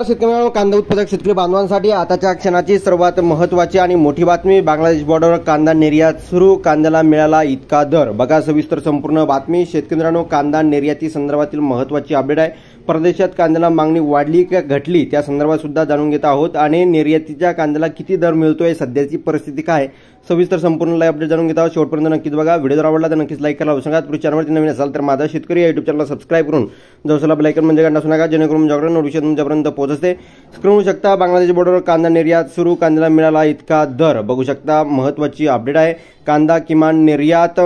शेतकऱ्यांनो, कांदा उत्पादक शेतकरी बांधवांसाठी आताच्या क्षणाची सर्वात महत्त्वाची आणि मोठी बातमी. बांगलादेश बॉर्डरवर कांदा निर्यात सुरू, कांद्याला मिळाला इतका दर. बघा सविस्तर संपूर्ण बातमी. शेतकऱ्यांनो, कांदा निर्याती संदर्भातील महत्त्वाची अपडेट आहे. परदेशात कांद्याला मागणी वाढली की घटली त्या संदर्भात सुद्धा जाणून घेत आहोत आणि निर्यातीच्या कांद्याला किती दर मिळतोय, सध्याची परिस्थिती काय, सविस्तर संपूर्ण लाईव्ह अपडेट जाणून घेत आहोत. शेवटपर्यंत नक्कीच बघा. व्हिडिओ जर आवडला तर नक्कीच लाईक करायला विसरू नका. तुम्ही चॅनलवरती नवीन असाल तर माझा शेतकरी या युट्यूब चॅनलला सबस्क्राईब करून जवळचा बेल आयकॉन म्हणजे घंटा नका, जेणेकरून माझ्याकडे नोटिफिकेशन तुमच्यापर्यंत पोहोचते. स्क्रीनवर शकता बांगलादेश बॉर्डरवर कांदा निर्यात सुरू, कांद्याला मिळाला इतका दर. बघू शकता महत्त्वाची अपडेट आहे. कांदा किमान निर्यात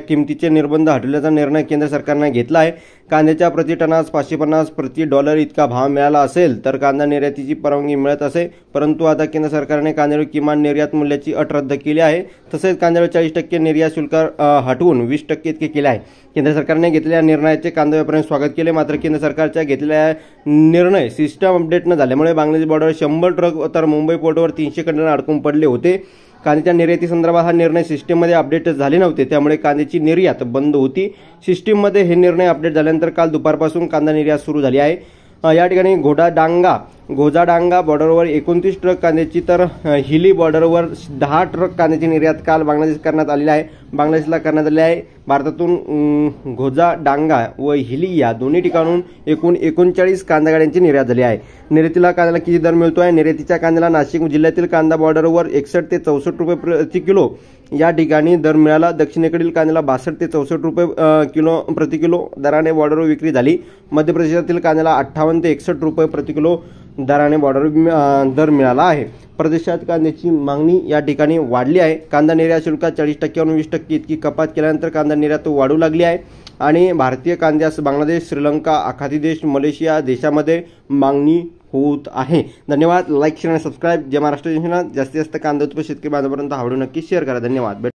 किमतीचे निर्बंध हटवल्याचा निर्णय केंद्र सरकारने घेतला आहे. कांद्याच्या प्रति टनास $550 प्रति डॉलर इतका भाव मिळाला असेल तर कांदा निर्यातीची परवानगी मिळत असे. परंतु आता केंद्र सरकारने कांद्यावर किमान निर्यात मूल्याची अट रद्द केली आहे. तसेच कांद्यावर 40% निर्यात शुल्क हटवून 20% इतके केले आहे. केंद्र सरकारने घेतलेल्या निर्णयाचे कांदा व्यापाऱ्यांनी स्वागत केले. मात्र केंद्र सरकारच्या घेतलेल्या निर्णय सिस्टम अपडेट न झाल्यामुळे बांगलादेश बॉर्डरवर 100 ट्रक तर मुंबई पोर्टवर 300 कंटेनर अडकून पडले होते. कांद्याच्या निर्याती संदर्भात हा निर्णय सिस्टीममध्ये अपडेट झाले नव्हते, त्यामुळे कांद्याची निर्यात बंद होती. सिस्टीममध्ये हे निर्णय अपडेट झाल्यानंतर काल दुपारपासून कांदा निर्यात सुरू झाली आहे. या ठिकाणी घोजाडांगा बॉर्डरवर 29 ट्रक कांद्याची तर हिली बॉर्डरवर 10 ट्रक कांद्याची निर्यात काल बांगलादेश करण्यात आलेली आहे. बांगलादेशला करण्यात आली आहे. भारतातून घोजाडांगा व हिली या दोन्ही ठिकाणून एकूण 39 कांदा गाड्यांची निर्यात झाली आहे. निर्यातीला कांद्याला किती दर मिळतोय? निर्यातीच्या कांद्याला नाशिक जिल्ह्यातील कांदा बॉर्डरवर 61 ते 64 रुपये प्रति किलो या ठिकाणी दर मिळाला. दक्षिणेकडील कांद्याला 62 ते 64 रुपये प्रति किलो दराने बॉर्डरवर विक्री झाली. मध्य प्रदेशातील कांद्याला 58 ते 61 रुपये प्रति किलो दराने बॉर्डरवर दर मिळाला आहे. प्रदेशात कांद्याची मागणी या ठिकाणी वाढली आहे. कांदा निर्यात शुल्कात 40% 20% इतकी कपात केल्यानंतर कांदा निर्यात वाढू लागली आहे आणि भारतीय कांद्यास बांगलादेश, श्रीलंका, आखाती देश, मलेशिया देशामध्ये मागणी होत आहे. धन्यवाद. लाईक, शेअर आणि सबस्क्राईब. जय महाराष्ट्र. जास्तीत जास्त कांदा उत्पादक शेतकरी बांधवांपर्यंत हा व्हिडिओ नक्की शेअर करा. धन्यवाद.